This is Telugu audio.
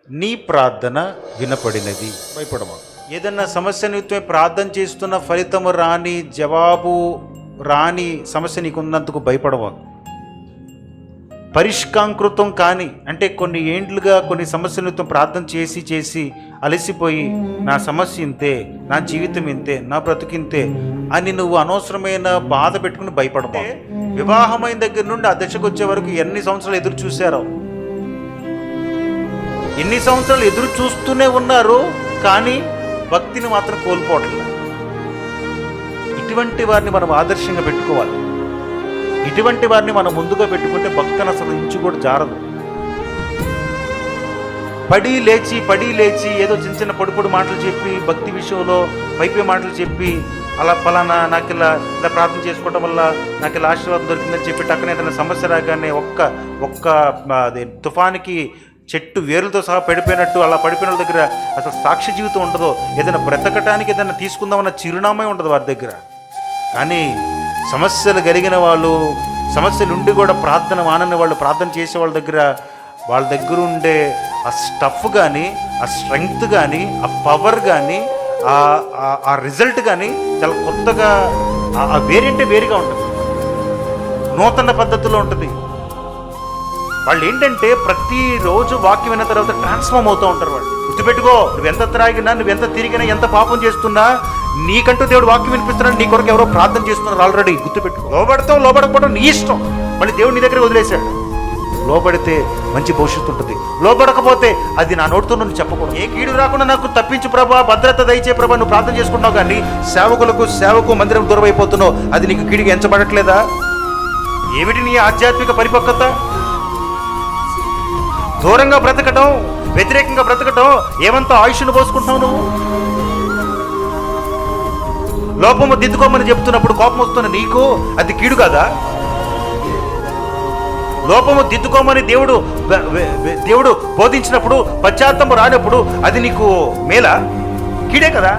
నీ ప్రార్థన వినపడినది. భయపడమా. ఏదన్నా సమస్య నిమిత్తమే ప్రార్థన చేస్తున్న ఫలితము రాని, జవాబు రాని సమస్య నీకున్నందుకు భయపడవా. పరిష్కాంకృతం కానీ, అంటే కొన్ని ఏండ్లుగా కొన్ని సమస్యల నిమిత్తం ప్రార్థన చేసి చేసి అలసిపోయి నా సమస్య ఇంతే, నా జీవితం ఇంతే, నా బ్రతుకింతే అని నువ్వు అనవసరమైన బాధ పెట్టుకుని భయపడమా. వివాహమైన దగ్గర నుండి ఆ దశకు వచ్చే వరకు ఎన్ని సంవత్సరాలు ఎదురు చూశారో, ఎన్ని సంవత్సరాలు ఎదురు చూస్తూనే ఉన్నారు, కానీ భక్తిని మాత్రం కోల్పోవట్లేదు. ఇటువంటి వారిని మనం ఆదర్శంగా పెట్టుకోవాలి. ఇటువంటి వారిని మనం ముందుగా పెట్టుకుంటే భక్తిని అసలు ఇంచు కూడా జారదు. పడి లేచి ఏదో చిన్న చిన్న పొడి మాటలు చెప్పి, భక్తి విషయంలో పైపే మాటలు చెప్పి, అలా ఫలానా నాకు ఇలా ప్రార్థన చేసుకోవడం వల్ల నాకు ఇలా ఆశీర్వాదం దొరికిందని చెప్పి టక్కన ఏదైనా సమస్య రాగానే ఒక్క తుఫానికి చెట్టు వేరులతో సహా పడిపోయినట్టు అలా పడిపోయిన వాళ్ళ దగ్గర అసలు సాక్షి జీవితం ఉండదు. ఏదైనా బ్రతకటానికి ఏదైనా తీసుకుందామన్న చిరునామా ఉండదు వారి దగ్గర. కానీ సమస్యలు కలిగిన వాళ్ళు, సమస్యలు ఉండి కూడా ప్రార్థన మానని వాళ్ళు, ప్రార్థన చేసే వాళ్ళ దగ్గర ఉండే ఆ స్టఫ్ కానీ, ఆ స్ట్రెంగ్త్ కానీ, ఆ పవర్ కానీ, ఆ రిజల్ట్ కానీ చాలా కొత్తగా, ఆ వేరుగా ఉంటుంది, నూతన పద్ధతిలో ఉంటుంది. వాళ్ళు ఏంటంటే ప్రతిరోజు వాక్యం విన్న తర్వాత ట్రాన్స్ఫార్మ్ అవుతూ ఉంటారు. వాళ్ళు గుర్తుపెట్టుకో, నువ్వెంత త్రాగినా, నువ్వెంత తిరిగినా, ఎంత పాపం చేస్తున్నా, నీకంటూ దేవుడు వాక్యం వినిపిస్తున్నాడు, నీ కొరకు ఎవరో ప్రార్థన చేస్తున్నారు ఆల్రెడీ. గుర్తుపెట్టుకో, లోబడకపోవడం నీ ఇష్టం, మళ్ళీ దేవుడు నీ దగ్గర వదిలేశాడు. లోబడితే మంచి భవిష్యత్తు ఉంటుంది, లోబడకపోతే అది నా నోటితో నువ్వు చెప్పకూడదు. ఏ కీడు రాకుండా నాకు తప్పించు ప్రభా, భద్రత దయచే ప్రభా, నువ్వు ప్రార్థన చేసుకుంటున్నావు, కానీ సేవకు మందిరం దూరం అయిపోతున్నావు. అది నీకు కీడుగా ఎంచబడట్లేదా? ఏమిటి నీ ఆధ్యాత్మిక పరిపక్వత? దూరంగా బ్రతకటం, వ్యతిరేకంగా బ్రతకటం, ఏమంతా ఆయుష్ను పోసుకుంటున్నావు నువ్వు. లోపము దిద్దుకోమని చెప్తున్నప్పుడు కోపం వస్తున్న నీకు అది కీడు కాదా? లోపము దిద్దుకోమని దేవుడు బోధించినప్పుడు పశ్చాత్తాపం రానప్పుడు అది నీకు మేలా, కీడే కదా?